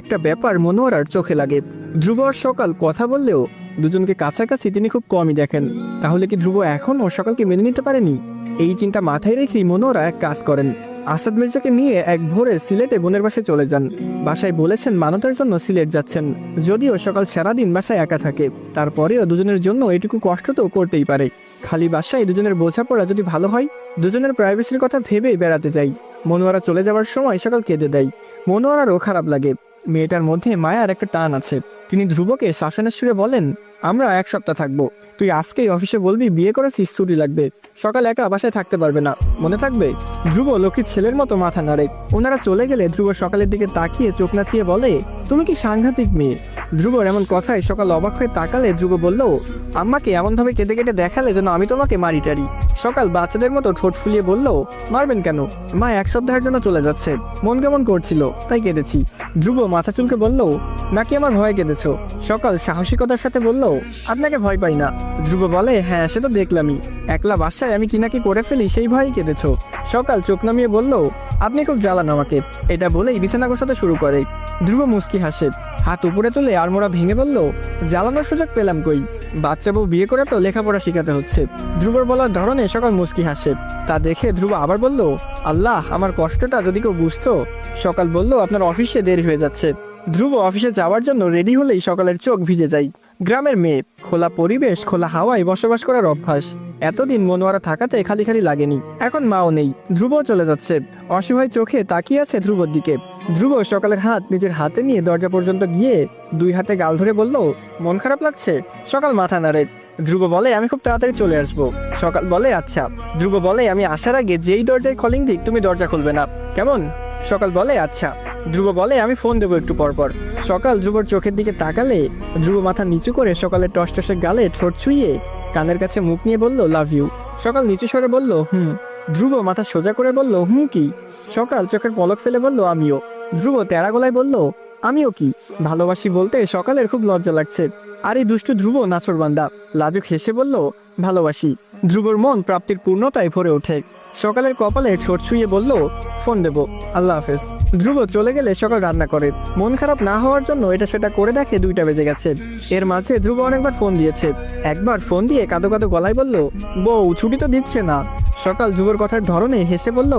একটা ব্যাপার মনোয়ারার চোখে লাগে। ধ্রুব আর সকাল কথা বললেও দুজনকে কাছাকাছি তিনি খুব কমই দেখেন। তাহলে কি ধ্রুব এখনও সকালকে মেনে নিতে পারেনি? এই চিন্তা মাথায় রেখেই মনোয়ারা এক কাজ করেন। আসাদ মির্জাকে নিয়ে এক ভোরে সিলেটে বোনের বাসায় চলে যান। বাসায় বলেছেন মানতের জন্য সিলেট যাচ্ছেন। যদিও সকাল সারাদিন বাসায় একা থাকে, তারপরেও দুজনের জন্য এটুকু কষ্ট তো করতেই পারে। খালি বাসায় দুজনের বোঝাপড়া যদি ভালো হয়, দুজনের প্রাইভেসির কথা ভেবেই বেড়াতে যাই। মনোয়ারা চলে যাওয়ার সময় সকাল কেঁদে দেয়। মনোয়ারারও খারাপ লাগে। মেয়েটার মধ্যে মায়ার একটা টান আছে। তিনি ধ্রুবকে শাসনের সুরে বলেন, আমরা এক সপ্তাহ থাকবো, তুই আজকেই অফিসে বলবি বিয়ে করেছিস, ছুটি লাগবে, সকাল একা বাসায় থাকতে পারবে না, মনে থাকবে? ধ্রুব লক্ষ্মীর ছেলের মতো মাথা নাড়ে। ওনারা চলে গেলে ধ্রুব সকালের দিকে তাকিয়ে চোখ নাচিয়ে বলে, তুমি কি সাংঘাতিক মেয়ে। ধ্রুবর এমন কথায় সকাল অবাক হয়ে তাকালে ধ্রুব বলল, আম্মাকে এমনভাবে কেঁদে কেটে দেখালে যেন আমি তোমাকে মারি টারি। সকাল বাচ্চাদের মতো ঠোঁট ফুলিয়ে বলল, মারবেন কেন, মা এক সপ্তাহের জন্য চলে যাচ্ছে, মন কেমন করছিল তাই কেঁদেছি। ধ্রুব মাথা চুলকে বলল, নাকি আমার ভয় কেঁদেছ? সকাল সাহসিকতার সাথে বলল, আপনাকে ভয় পাই না। ধ্রুব বলে, হ্যাঁ সে তো দেখলামই, একলা বাসায় আমি কি নাকি করে ফেলি সেই ভয়ই কেঁদেছ। সকাল চোখ নামিয়ে বলল, আপনি খুব জ্বালান আমাকে। এটা বলেই বিছানা গোছাতে শুরু করে। ধ্রুব মুচকি হাসে, হাত উপরে তুলে আড়মোড়া ভেঙে বলল, জ্বালানোর সুযোগ পেলাম কই, বাচ্চা বউ বিয়ে করে তো লেখাপড়া শিখাতে হচ্ছে। ধ্রুবর বলার ধরনে সকাল মুচকি হাসে। তা দেখে ধ্রুব আবার বলল, আল্লাহ, আমার কষ্টটা যদি কেউ বুঝতো। সকাল বলল, আপনার অফিসে দেরি হয়ে যাচ্ছে। ধ্রুব অফিসে যাওয়ার জন্য রেডি হলেই সকালের চোখ ভিজে যায়। গ্রামের মেয়ে, খোলা পরিবেশ, খোলা হাওয়ায় বসবাস করার অভ্যাস। এতদিন মনোয়ারা থাকাতে খালি খালি লাগেনি। এখন মাও নেই, ধ্রুব চলে যাচ্ছে। অসহায় চোখে তাকিয়ে আছে ধ্রুবর দিকে। ধ্রুব সকালের হাত নিজের হাতে নিয়ে দরজা পর্যন্ত গিয়ে দুই হাতে গাল ধরে বলল, মন খারাপ লাগছে? সকাল মাথা নাড়ে। ধ্রুব বলে, আমি খুব তাড়াতাড়ি চলে আসবো। সকাল বলে, আচ্ছা। ধ্রুব বলে, আমি আসার আগে যেই দরজায় কলিং দিক তুমি দরজা খুলবে না, কেমন? সকাল বলে, আচ্ছা। ধ্রুব বলে, আমি ফোন দেবো একটু পরপর। সকাল ধ্রুবর চোখের দিকে তাকালে ধ্রুব মাথা নিচু করে সকালের টসটসে গালে ঠোঁট ছুঁয়ে কানের কাছে মুখ নিয়ে বলল, লাভ ইউ। সকাল নিচু স্বরে বলল, হুম। ধ্রুব মাথা সোজা করে বলল, হুম কি? সকাল চোখের পলক ফেলে বলল, আমিও। ধ্রুব তেরা গলায় বলল, আমিও কি? ভালোবাসি বলতে সকালের খুব লজ্জা লাগছে। আর এই দুষ্টু ধ্রুব নাছরবান্দা লাজুক হেসে বলল, ভালোবাসি। ধ্রুবর মন প্রাপ্তির পূর্ণতায় ভরে ওঠে। সকালের কপালে ঠোঁট ছুঁয়ে বলল, ফোন দেবো, আল্লাহ হাফেজ। ধ্রুব চলে গেলে সকাল রান্না করে। মন খারাপ না হওয়ার জন্য এটা সেটা করে দেখে 2টা বেজে গেছে। এর মাঝে ধ্রুব অনেকবার ফোন দিয়েছে। একবার ফোন দিয়ে কাঁদো কাঁদো গলায় বলল, বউ ছুটি তো দিচ্ছে না। সকাল ধ্রুবর কথার ধরনে হেসে বলল,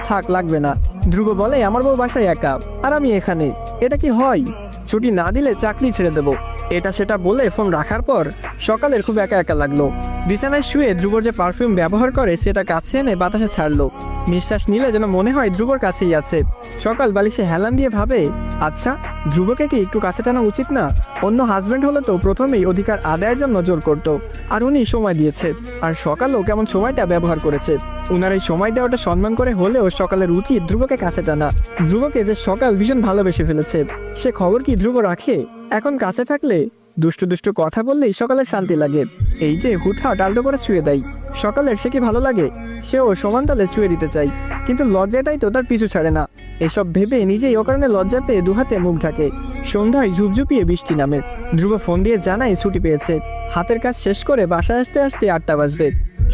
থাক, লাগবে না। ধ্রুব বলে, আমার বউ বাসায় একা আর আমি এখানে, এটা কি হয়? ছুটি না দিলে চাকরি ছেড়ে দেবো। এটা সেটা বলে ফোন রাখার পর সকালের খুব একা একা লাগলো। বিছানায় শুয়ে ধ্রুবর যে পারফিউম ব্যবহার করে সেটা কাছে এনে বাতাসে ছাড়লো। নিঃশ্বাস নিলে যেন মনে হয় ধ্রুবর কাছেই আছে। সকাল বালিশে হেলান দিয়ে ভাবে, আচ্ছা, ধ্রুবকে কি একটু কাছে টানা উচিত না? অন্য হাজব্যান্ড হলে তো প্রথমেই অধিকার আদায়ের জন্য জোর করত, আর উনি সময় দিয়েছে। আর সকালও কেমন সময়টা ব্যবহার করেছে। উনার এই সময় দেওয়াটা সম্মান করে হলেও সকালের উচিত ধ্রুবকে কাছে টানা। ধ্রুবকে যে সকাল ভীষণ ভালোবেসে ফেলেছে, সে খবর কি ধ্রুব রাখে? এখন কাছে থাকলে দুষ্টু দুষ্টু কথা বললেই সকালের শান্তি লাগে। এই যে হুটহাট আলতো করে ছুঁয়ে দেয়, সকালের সে কি ভালো লাগে? সেও সমান তালে ছুঁয়ে দিতে চাই, কিন্তু লজ্জাটাই তো তার পিছু ছাড়ে না। এসব ভেবে নিজেই অকারণে লজ্জা পেয়ে দুহাতে মুখ ঢাকে। সন্ধ্যায় ঝুপঝুপিয়ে বৃষ্টি নামে। ধ্রুব ফোন দিয়ে জানায় ছুটি পেয়েছে। হাতের কাজ শেষ করে বাসায় আসতে আসতে 8টা বাজবে।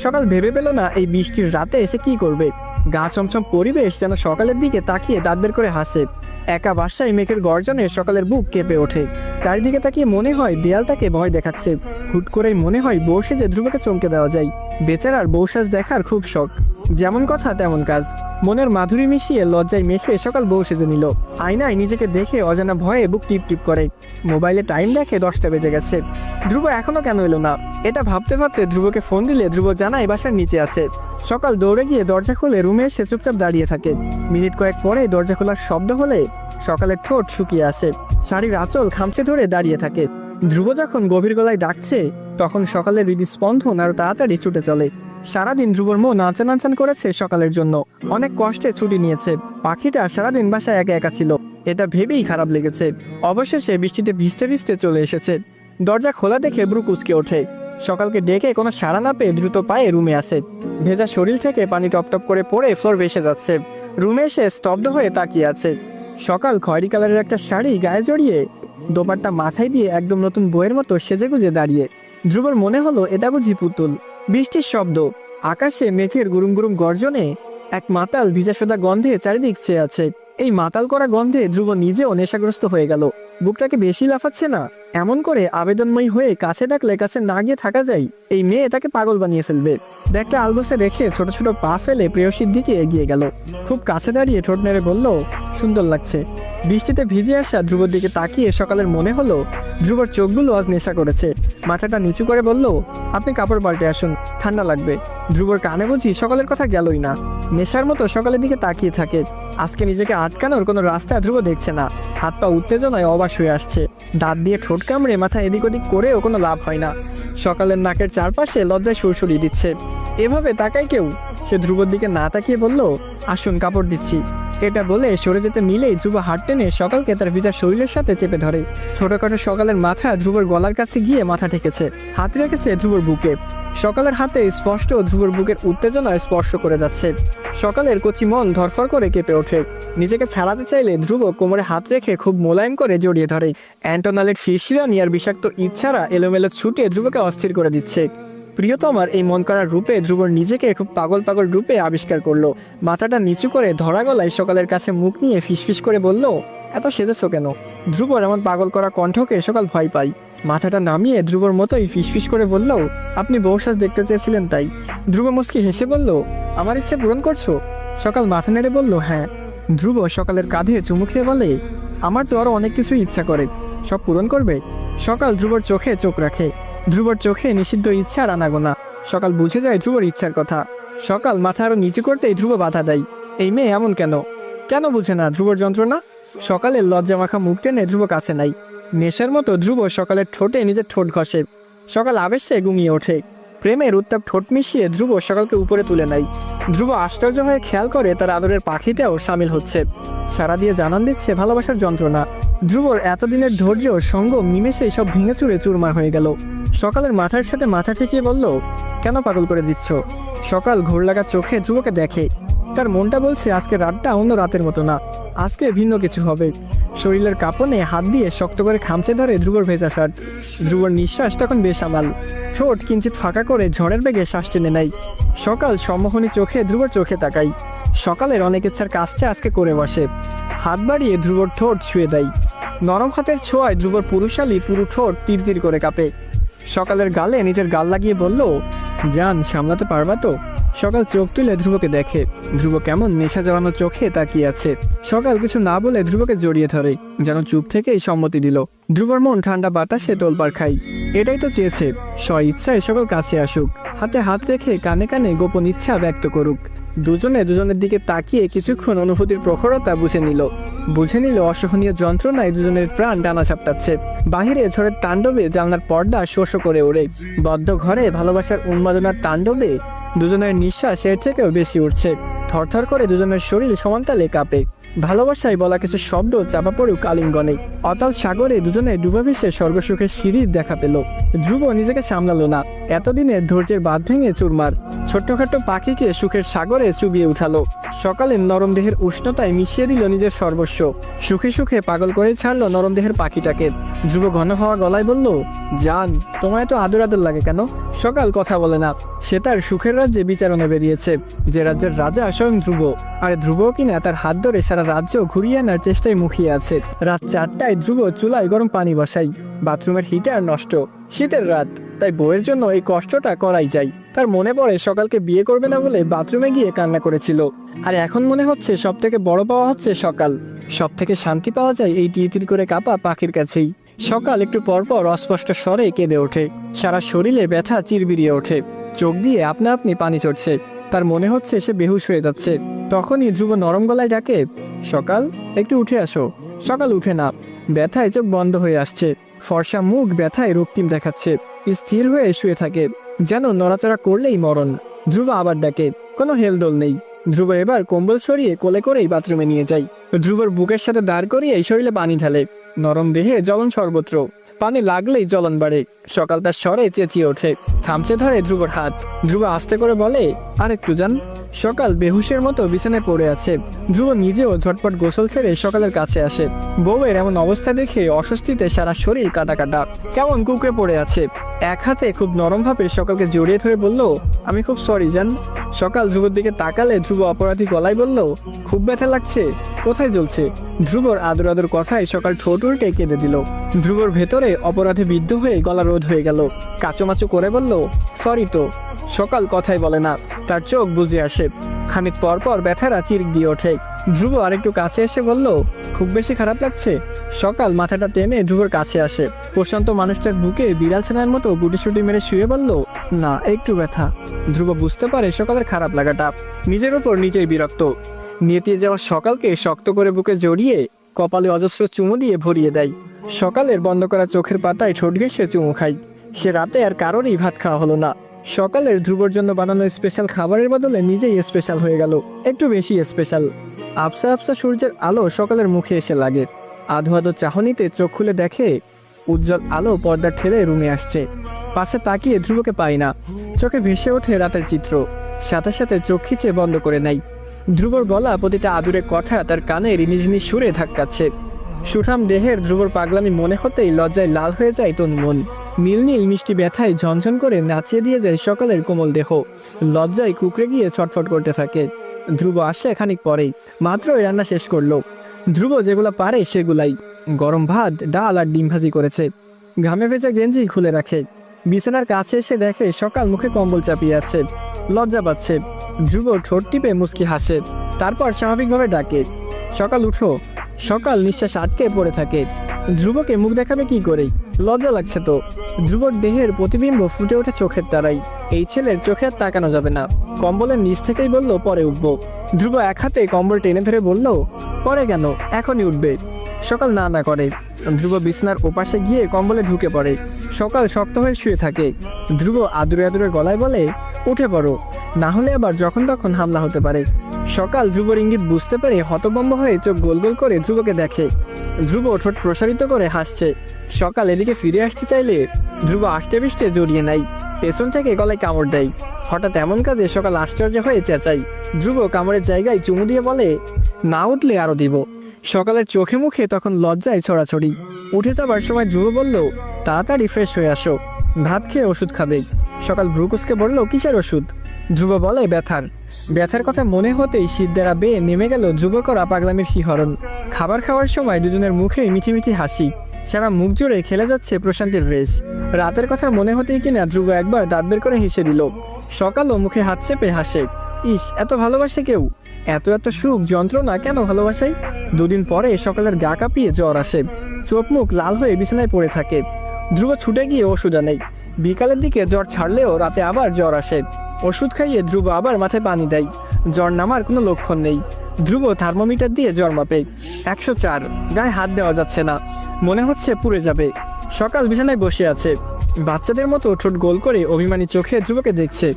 সকাল ভেবে পেল না এই বৃষ্টির রাতে এসে কি করবে। গা ছমছম পরিবেশ যেন সকালের দিকে তাকিয়ে দাঁত বের করে হাসে। একা বাসায় মেঘের গর্জনে সকালের বুক কেঁপে ওঠে। চারিদিকে তাকিয়ে মনে হয় দেয়াল তাকে ভয় দেখাচ্ছে। হুট করেই মনে হয় বউ সেজে ধ্রুবকে চমকে দেওয়া যায়। বেচারার বউসাজ দেখার খুব শখ। যেমন কথা তেমন কাজ। মনের মাধুরী মিশিয়ে লজ্জায় মেখে সকাল বউ সেজে নিল। আয়নায় নিজেকে দেখে অজানা ভয়ে বুক টিপ টিপ করে। মোবাইলে টাইম দেখে 10টা বেজে গেছে। ধ্রুব এখনো কেন এলো না? এটা ভাবতে ভাবতে ধ্রুবকে ফোন দিলে ধ্রুব জানায় বাসার নিচে আছে। সকাল দৌড়ে গিয়ে দরজা খুলে রুমে এসে চুপচাপ দাঁড়িয়ে থাকে। মিনিট কয়েক পরে দরজা খোলার শব্দ হলে সকালের ঠোঁট শুকিয়ে আসে। শাড়ির আঁচল খামচে ধরে দাঁড়িয়ে থাকে। ধ্রুব যখন গভীর গলায় ডাকছে তখন সকালের হৃদস্পন্দন আরো তাড়াতাড়ি ছুটে চলে। সারাদিন ধ্রুবর মন নাচান নাচান করেছে সকালের জন্য। অনেক কষ্টে ছুটি নিয়েছে। পাখিটা সারাদিন বাসায় একা একা ছিল, এটা ভেবেই খারাপ লেগেছে। অবশেষে বৃষ্টিতে ভিজতে ভিজতে চলে এসেছে। দরজা খোলা দেখে ব্রু কুঁচকে ওঠে। সকালকে ডেকে কোনো সাড়া না পেয়ে দ্রুত পায়ে রুমে আসে। ভেজা শরীর থেকে পানি টপটপ করে পড়ে ফ্লোর ভেসে যাচ্ছে। রুমে এসে স্তব্ধ হয়ে তাকিয়ে আছে। সকাল খয়েরি কালারের একটা শাড়ি গায়ে জড়িয়ে দোপাট্টা মাথায় দিয়ে একদম নতুন বইয়ের মতো সেজেগুজে দাঁড়িয়ে। ধ্রুবর মনে হলো এটা বুঝি পুতুল। বৃষ্টির শব্দ, আকাশে মেঘের গুরুম গুরুম গর্জনে এক মাতাল ভিজা সোদা গন্ধে চারিদিক ছেয়ে আছে। এই মাতাল করা গন্ধে ধ্রুব নিজেও নেশাগ্রস্ত হয়ে গেল। বুকটাকে বেশি লাফাচ্ছে না? এমন করে আবেদনময়ী হয়ে কাছে ডাকলে কাছে না গিয়ে থাকা যায়? এই মেয়ে তাকে পাগল বানিয়ে ফেলবে। ব্যাগটা আলগোসে রেখে ছোট ছোট পা ফেলে প্রেয়সীর দিকে এগিয়ে গেল। খুব কাছে দাঁড়িয়ে ঠোঁট নেড়ে বলল, সুন্দর লাগছে। বৃষ্টিতে ভিজে আসা ধ্রুবর দিকে তাকিয়ে সকালের মনে হলো ধ্রুবর চোখগুলো আজ নেশা করেছে। মাথাটা নিচু করে বলল, আপনি কাপড় পাল্টে আসুন, ঠান্ডা লাগবে। ধ্রুবর কানে বুঝি সকালের কথা গেলই না। নেশার মতো সকালের দিকে তাকিয়ে থাকে। আজকে নিজেকে আটকানোর কোনো রাস্তা ধ্রুব দেখছে না। হাত পা উত্তেজনায় অবাস হয়ে আসছে। দাঁত দিয়ে ঠোঁট কামড়ে মাথা এদিক ওদিক করেও কোনো লাভ হয় না। সকালের নাকের চারপাশে লজ্জায় সুরসুরি দিচ্ছে। এভাবে তাকায় কেউ? সে ধ্রুবর দিকে না তাকিয়ে বলল, আসুন কাপড় দিচ্ছি। এটা বলে সরে যেতে নিলেই ধ্রুব হাত টেনে সকালকে তার ভিজা শরীরের সাথে চেপে ধরে। ছোটখাটো সকালের মাথা ধ্রুবর গলার কাছে গিয়ে মাথা ঠেকেছে। হাত রেখেছে ধ্রুবর বুকে। সকালের হাতে স্পষ্ট ধ্রুবর বুকের উত্তেজনায় স্পর্শ করে যাচ্ছে। সকালের কচি মন ধরফর করে কেঁপে ওঠে। নিজেকে ছাড়াতে চাইলে ধ্রুব কোমরে হাত রেখে খুব মোলায়েম করে জড়িয়ে ধরে। অ্যান্টোনালের শিরশিরানি আর বিষাক্ত ইচ্ছারা এলোমেলো ছুটে ধ্রুবকে অস্থির করে দিচ্ছে। প্রিয়তমার এই মন করার রূপে ধ্রুবর নিজেকে খুব পাগল পাগল রূপে আবিষ্কার করলো। মাথাটা নিচু করে ধরা গলায় সকালের কাছে মুখ নিয়ে ফিসফিস করে বলল, এত সেজেছ কেন? ধ্রুবর এমন পাগল করা কণ্ঠকে সকাল ভয় পাই। মাথাটা নামিয়ে ধ্রুবর মতোই ফিসফিস করে বলল, আপনি বউসাজ দেখতে চেয়েছিলেন তাই। ধ্রুব মুচকি হেসে বলল, আমার ইচ্ছে পূরণ করছো? সকাল মাথা নেড়ে বলল, হ্যাঁ। ধ্রুব সকালের কাঁধে চুমু খেয়ে বলে, আমার তো আরো অনেক কিছু ইচ্ছা করে, সব পূরণ করবে? সকাল ধ্রুবর চোখে চোখ রাখে। ধ্রুবর চোখে নিষিদ্ধ ইচ্ছার আনাগোনা। সকাল বুঝে যায় ধ্রুবর ইচ্ছার কথা। সকাল মাথা আরো নিচু করতেই ধ্রুব বাধা দেয়। এই মেয়ে এমন কেন? কেন বুঝে না ধ্রুবর যন্ত্রণা? সকালের লজ্জা মাখা মুখ টেনে ধ্রুব কাছে নাই। নেশার মতো ধ্রুব সকালের ঠোঁটে নিজের ঠোঁট ঘষে। সকাল আবেশে ঘুমিয়ে ওঠে। প্রেমের উত্তাপ ঠোঁট মিশিয়ে ধ্রুব সকালকে উপরে তুলে নেয়। ধ্রুব আশ্চর্য হয়ে খেয়াল করে তার আদরের পাখিতেও সামিল হচ্ছে। সারা দিয়ে জানান দিচ্ছে ভালোবাসার যন্ত্রণা। ধ্রুবর এতদিনের ধৈর্য সঙ্গ নিমেষেই সব ভেঙে চুরে চুরমার হয়ে গেল। সকালের মাথার সাথে মাথা ঠেকিয়ে বলল, কেন পাগল করে দিচ্ছ? সকাল ঘোর লাগা চোখে ধ্রুবকে দেখে। তার মনটা বলছে আজকে রাতটা অন্য রাতের মতো না, আজকে ভিন্ন কিছু হবে। শরীরের কাঁপনে হাত দিয়ে শক্ত করে খামচে ধরে ধ্রুবর ভেজা শার্ট। ধ্রুবর নিঃশ্বাস তখন বেসামাল। ঠোঁট কিঞ্চিত ফাঁকা করে ঝড়ের বেগে শ্বাস টেনে নেয়। সকাল সম্মোহনী চোখে ধ্রুবর চোখে তাকাই। সকালের অনেক ইচ্ছার কাজটা আজকে করে বসে। হাত বাড়িয়ে ধ্রুবর ঠোঁট ছুঁয়ে দেয়। নরম হাতের ছোঁয়ায় ধ্রুবর পুরুষালী পুরো ঠোঁট তীর তীর করে কাঁপে। সকালের গালে নিজের গাল লাগিয়ে বলল, জান সামলাতে পারবা তো? সকাল চোখ তুলে ধ্রুবকে দেখে। ধ্রুব কেমন নেশা জড়ানো চোখে তাকিয়ে আছে। সকাল কিছু না বলে ধ্রুবকে জড়িয়ে ধরে, যেন চুপ থেকেই সম্মতি দিল। ধ্রুবর মন ঠান্ডা বাতাসে তোলপাড় খাই। এটাই তো চেয়েছে, স্ব ইচ্ছায় সকাল কাছে আসুক, হাতে হাত রেখে কানে কানে গোপন ইচ্ছা ব্যক্ত করুক। দুজনে দুজনের দিকে তাকিয়ে কিছুক্ষণ অনুভূতির প্রখরতা বুঝে নিল অসহনীয় যন্ত্রণায় দুজনের প্রাণ টানা ছাপটাচ্ছে। বাহিরে ঝড়ের তাণ্ডবে জানলার পর্দা শোষ করে ওড়ে। বদ্ধ ঘরে ভালোবাসার উন্মাদনার তাণ্ডবে দুজনের নিঃশ্বাস এর থেকেও বেশি উঠছে। থরথর করে দুজনের শরীর সমানতালে কাঁপে। ভালোবাসায় বলা কিছু শব্দ চাপা পড়ুক আলিঙ্গনে। অতল সাগরে দুজনে ডুবা ভেসে স্বর্গসুখের সিঁড়ির দেখা পেল। ধ্রুব নিজেকে সামলালো না। এতদিনে ধৈর্যের বাঁধ ভেঙে চুরমার। ছোট্টখাট্ট পাখিকে সুখের সাগরে চুবিয়ে উঠালো। সকালের নরম দেহের উষ্ণতায় মিশিয়ে দিল নিজের সর্বস্ব। সুখে সুখে পাগল করে ছাড়লো নরম দেহের পাখিটাকে। ধ্রুব ঘন হওয়া গলায় বলল, জান তোমায় এত আদর আদর লাগে কেন? সকাল কথা বলে না। সে তার সুখের রাজ্যে বিচারণে বেরিয়েছে, যে রাজ্যের রাজা স্বয়ং ধ্রুব। আর ধ্রুব কিনা তার হাত ধরে সারা রাজ্য ঘুরিয়ে আনার চেষ্টায় মুখিয়ে আছে। রাত 4টায় ধ্রুব চুলায় গরম পানি বসাই। বাথরুমের হিটার নষ্ট। শীতের রাত, তাই বউয়ের জন্য এই কষ্টটা করাই যায়। তার মনে পড়ে সকালকে বিয়ে করবে না বলে বাথরুমে গিয়ে কান্না করেছিল। আর এখন মনে হচ্ছে সব থেকে বড় পাওয়া হচ্ছে সকাল। সব থেকে শান্তি পাওয়া যায় এই টির করে কাঁপা পাখির কাছেই। সকাল একটু পরপর অস্পষ্ট স্বরে কেঁদে ওঠে। সারা শরীরে ব্যথা চিরবিরিয়ে ওঠে। চোখ দিয়ে আপনা আপনি পানি চড়ছে। তার মনে হচ্ছে সে বেহুশ হয়ে যাচ্ছে। তখনই ধ্রুব নরম গলায় ডাকে, সকাল একটু উঠে আসো। সকাল উঠে না। ব্যথায় চোখ বন্ধ হয়ে আসছে। ফর্সা মুখ ব্যথায় রক্তিম দেখাচ্ছে। স্থির হয়ে শুয়ে থাকে, যেন নড়াচড়া করলেই মরণ। ধ্রুব আবার ডাকে, কোনো হেলদোল নেই। ধ্রুব এবার কম্বল সরিয়ে কোলে করেই বাথরুমে নিয়ে যায়। ধ্রুবর বুকের সাথে দাঁড় করিয়ে শরীরে পানি ঢালে। নরম দেহে জ্বলন সর্বত্র। পানি লাগলেই জ্বলন বাড়ে। সকাল তার স্বরে চেঁচিয়ে ওঠে। থামচে ধরে ধ্রুবর হাত। ধ্রুব আস্তে করে বলে, আর একটু যান। সকাল বেহুশের মতো বিছানায় পড়ে আছে। ধ্রুব নিজেও ঝটপট গোসল ছেড়ে সকালের কাছে আসে। বউয়ের এমন অবস্থা দেখে অস্বস্তিতে সারা শরীর কাটা কাটা, কেমন কুকড়ে পড়ে আছে। এক হাতে খুব নরম ভাবে সকালকে জড়িয়ে ধরে বলল, আমি খুব সরি জান। সকাল ধ্রুবর দিকে তাকালে ধ্রুব অপরাধী গলায় বলল, খুব ব্যথা লাগছে, কোথায় জ্বলছে? ধ্রুবর আদর আদর কথায় সকাল ঠোঁট উল্টে কেঁদে দিল। ধ্রুবর ভেতরে অপরাধে বিদ্ধ হয়ে গলা রোধ হয়ে গেল। কাচুমাচু করে বলল, সরি তো। সকাল কথাই বলে না, তার চোখ বুজে আসে। খানিক পর পর ব্যথারা চিরিক দিয়ে ওঠে। ধ্রুব আরেকটু কাছে এসে বলল, খুব বেশি খারাপ লাগছে? সকাল মাথাটা টেনে ধ্রুবর কাছে আসে। প্রশান্ত মানুষটার বুকে বিড়াল ছানার মতো গুটিসুটি মেরে শুয়ে বলল, না, একটু ব্যথা। ধ্রুব বুঝতে পারে সকালের খারাপ লাগাটা। নিজের ওপর নিজেই বিরক্ত। নিয়ে যাওয়া সকালকে শক্ত করে বুকে জড়িয়ে কপালে অজস্র চুমু দিয়ে ভরিয়ে দেয়। সকালের বন্ধ করা চোখের পাতায় ঠোঁট ঘেঁষে চুমু খায়। সে রাতে আর কারোরই ভাত খাওয়া হলো না। সকালের ধ্রুবর জন্য বানানো স্পেশাল খাবারের বদলে নিজেই স্পেশাল হয়ে গেল, একটু বেশি স্পেশাল। আবসা আবসা সূর্যের আলো সকালের মুখে এসে লাগে। আধো আধো চাহনিতে চোখ খুলে দেখে উজ্জ্বল আলো পর্দা ঠেলে রুমে আসছে। পাশে তাকিয়ে ধ্রুবকে পায় না। চোখে ভেসে ওঠে রাতের চিত্র। সাথে সাথে চোখ খিচে বন্ধ করে নেয়। ধ্রুবর বলা প্রতিটা আদুরে কথা তার কানে রিনিঝিনি সুরে ধাক্কাচ্ছে। সুঠাম দেহের ধ্রুবর পাগলামি মনে হতেই লজ্জায় লাল হয়ে যায় তনু মন। নীল নীল মিষ্টি ব্যথায় ঝনঝন করে নাচিয়ে দিয়ে যায় সকালের কোমল দেহ। লজ্জায় কুকড়ে গিয়ে ছটফট করতে থাকে। ধ্রুব আসে খানিক পরেই, মাত্রই রান্না শেষ করলো। ধ্রুব যেগুলো পারে সেগুলাই। গরম ভাত, ডাল আর ডিম ভাজি করেছে। ঘামে ভেজা গেঞ্জি খুলে রাখে। বিছানার কাছে এসে দেখে সকাল মুখে কম্বল চাপিয়ে আছে, লজ্জা পাচ্ছে। ধ্রুব ঠোঁট টিপে মুচকি হাসে, তারপর স্বাভাবিকভাবে ডাকে, সকাল উঠো। সকাল নিঃশ্বাস আটকে পড়ে থাকে। ধ্রুবকে মুখ দেখাবে কি করে? লজ্জা লাগছে তো। ধ্রুবর দেহের প্রতিবিম্ব ফুটে ওঠে চোখের তারাই। এই ছেলের চোখে আর তাকানো যাবে না। কম্বলের নিচ থেকেই বলল, পরে উঠবো। ধ্রুব এক হাতে কম্বল টেনে ধরে বলল, পরে কেন, এখনই উঠবে। সকাল না না করে। ধ্রুব বিছানার ওপাশে গিয়ে কম্বলে ঢুকে পড়ে। সকাল শক্ত হয়ে শুয়ে থাকে। ধ্রুব আদুরে আদুরে গলায় বলে, উঠে পড়ো, না হলে আবার যখন তখন হামলা হতে পারে। সকাল ধ্রুবর ইঙ্গিত বুঝতে পেরে হতভম্ব হয়ে চোখ গোল গোল করে ধ্রুবকে দেখে। ধ্রুব ঠোঁট প্রসারিত করে হাসছে। সকাল এদিকে ফিরে আসতে চাইলে ধ্রুব আষ্টে পৃষ্ঠে জড়িয়ে নেয়। পেছন থেকে গলায় কামড় দেয়। হঠাৎ এমন কাজে সকাল আশ্চর্য হয়ে চেঁচাই। ধ্রুব কামড়ের জায়গায় চুমু দিয়ে বলে, না উঠলে আরো দিব। সকালের চোখে মুখে তখন লজ্জায় ছড়াছড়ি। উঠে যাবার সময় ধ্রুব বলল, তাড়াতাড়ি ফ্রেশ হয়ে আসো, ভাত খেয়ে ওষুধ খাবে। সকাল ভ্রুকুচকে বলল, কিসের ওষুধ? ধ্রুব বলে, ব্যথার। ব্যথার কথা মনে হতেই শীতদারা বেয়ে নেমে গেল ধ্রুব করা পাগলামির শিহরণ। খাবার খাওয়ার সময় দুজনের মুখে মিঠি মিঠি হাসি। সারা মুখ জুড়ে খেলে যাচ্ছে প্রশান্তির রেশ। রাতের কথা মনে হতেই কিনা ধ্রুব একবার দাঁত বের করে হেসে দিল। সকালও মুখে হাত চেপে হাসে। ইস, এত ভালোবাসে কেউ? এত এত সুখ যন্ত্রণা কেন ভালোবাসাই? দুদিন পরে সকালের গা কাঁপিয়ে জ্বর আসে। চোখ মুখ লাল হয়ে বিছানায় পড়ে থাকে। ধ্রুব ছুটে গিয়ে ওষুধ আনে। বিকালের দিকে জ্বর ছাড়লেও রাতে আবার জ্বর আসে। ওষুধ খাইয়ে ধ্রুব আবার মাথায় পানি দেয়। জ্বর নামার কোনো লক্ষণ নেই। ধ্রুব থার্মোমিটার দিয়ে জ্বর মাপে, 104। গায়ে হাত দেওয়া যাচ্ছে না, মনে হচ্ছে পুড়ে যাবে। সকাল বিছানায় বসে আছে, বাচ্চাদের মতো ঠোঁট গোল করে অভিমানী চোখে ধ্রুবকে দেখছে।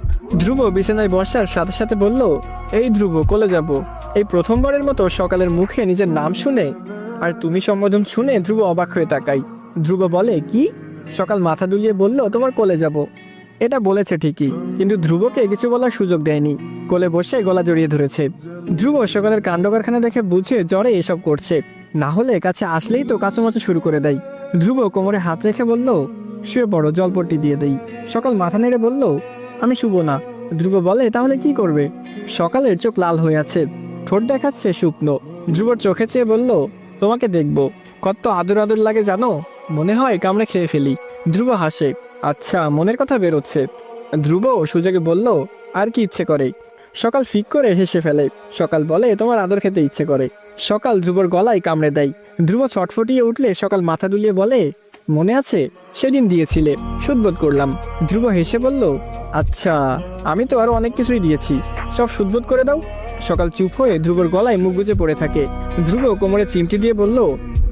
ধ্রুব বিছানায় বসার সাথে সাথে বলল, এই ধ্রুব, কোলে যাব। এই প্রথমবারের মতো সকালের মুখে নিজের নাম শুনে আর তুমি সম্বোধন শুনে ধ্রুব অবাক হয়ে তাকাই। ধ্রুব বলে, কি? সকাল মাথা দুলিয়ে বলল, তোমার কোলে যাব। এটা বলেছে ঠিকই, কিন্তু ধ্রুবকে কিছু বলার সুযোগ দেয়নি। কোলে বসে গলা জড়িয়ে ধরেছে। ধ্রুব সকালের কাণ্ড কারখানা দেখে বুঝে জ্বরে এসব করছে, না হলে কাছে আসলেই তো কাছামাছি শুরু করে দেয়। ধ্রুব কোমরে হাত রেখে বলল, শুয়ে পড়ো, জলপট্টি দিয়ে দেই। সকাল মাথা নেড়ে বলল, আমি শুব না। ধ্রুব বলে, তাহলে কি করবে? সকালের চোখ লাল হয়ে আছে, ঠোঁট দেখাচ্ছে শুকনো। ধ্রুবর চোখে চেয়ে বলল, তোমাকে দেখবো, কত আদর আদর লাগে জানো, মনে হয় কামড়ে খেয়ে ফেলি। ধ্রুব হাসে, আচ্ছা, মনের কথা বেরোচ্ছে। ধ্রুব সুযোগে বলল, আর কি ইচ্ছে করে? সকাল ফিক করে হেসে ফেলে। সকাল বলে, তোমার আদর খেতে ইচ্ছে করে। সকাল ধ্রুবর গলায় কামড়ে দেয়। ধ্রুব ছটফটিয়ে উঠলে সকাল মাথা দুলিয়ে বলে, মনে আছে সেদিন দিয়েছিলে, সুদবোধ করলাম। ধ্রুব হেসে বলল, আচ্ছা, আমি তো আরো অনেক কিছুই দিয়েছি, সব সুদবোধ করে দাও। সকাল চুপ হয়ে ধ্রুবর গলায় মুখ গুজে পড়ে থাকে। ধ্রুব কোমরে চিমটি দিয়ে বলল,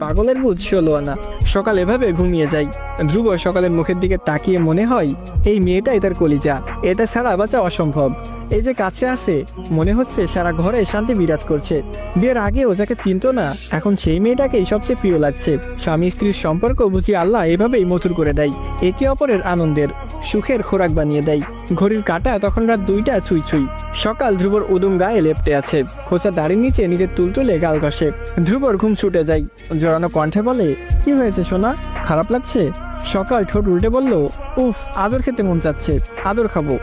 পাগলের বুঝ 16 আনা। সকাল এভাবে ঘুমিয়ে যায়। ধ্রুব সকালের মুখের দিকে তাকিয়ে মনে হয় এই মেয়েটাই তার কলিজা, এটা ছাড়া বাঁচা অসম্ভব। এই যে কাছে আসে, মনে হচ্ছে সারা ঘরে শান্তি বিরাজ করছে। বিয়ের আগেও যাকে চিনত না, এখন সেই মেয়েটাকেই সবচেয়ে প্রিয় লাগছে। স্বামী স্ত্রীর সম্পর্ক বুঝি আল্লাহ এভাবেই মধুর করে দেয়, একে অপরের আনন্দের সুখের খোরাক বানিয়ে দেয়। ঘড়ির কাঁটা তখন রাত 2টা ছুঁই ছুঁই। সকাল ধ্রুবর উদুম গায়ে লেপটে আছে, খোঁচা দাড়ির নিচে নিজের তুলতুলে গাল ঘষে। ধ্রুবর ঘুম ছুটে যায়, জড়ানো কণ্ঠে বলে, কি হয়েছে সোনা, খারাপ লাগছে? সকাল ঠোঁট উল্টে বলল, উফ, আদর খেতে মন চাচ্ছে, আদর খাবো।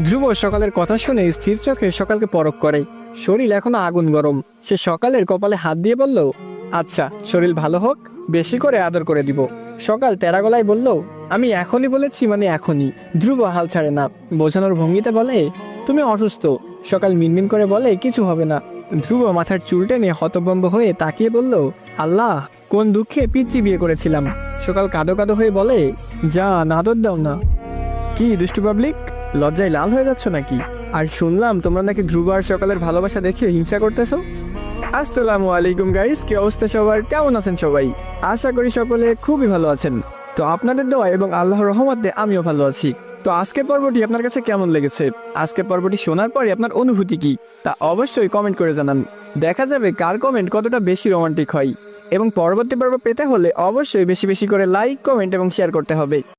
ধ্রুব সকালের কথা শুনে স্থির চোখে সকালকে পরখ করে। শরীর এখনো আগুন গরম। সে সকালের কপালে হাত দিয়ে বলল, আচ্ছা, শরীর ভালো হোক, বেশি করে আদর করে দিব। সকাল তেরা গলায় বলল, আমি এখনই বলেছি মানে এখনই। ধ্রুব হাল ছাড়ে না, বোঝানোর ভঙ্গিতে বলে, তুমি অসুস্থ। সকাল মিনমিন করে বলে, কিছু হবে না। ধ্রুব মাথার চুল টেনে হতভম্ব হয়ে তাকিয়ে বলল, আল্লাহ, কোন দুঃখে পিচ্চি বিয়ে করেছিলাম। সকাল কাঁদো কাঁদো হয়ে বলে, যা, আদর দাও না। কি দুষ্টু পাবলিক, লজ্জায় লাল হয়ে যাচ্ছ নাকি? আর শুনলাম তোমরা নাকি ধ্রুব আর সকালের ভালোবাসা দেখে হিংসা করতেছো। আসসালামু আলাইকুম গাইস, কি অবস্থা সবার, কেমন আছেন সবাই? আশা করি সকলে খুবই ভালো আছেন। তো আপনাদের দোয়া এবং আল্লাহর রহমতে আমিও ভালো আছি। তো আজকের পর্বটি আপনার কাছে কেমন লেগেছে? আজকের পর্বটি শোনার পরে আপনার অনুভূতি কি তা অবশ্যই কমেন্ট করে জানান। দেখা যাবে কার কমেন্ট কতটা বেশি রোমান্টিক হয়। এবং পরবর্তী পর্ব পেতে হলে অবশ্যই বেশি বেশি করে লাইক, কমেন্ট এবং শেয়ার করতে হবে।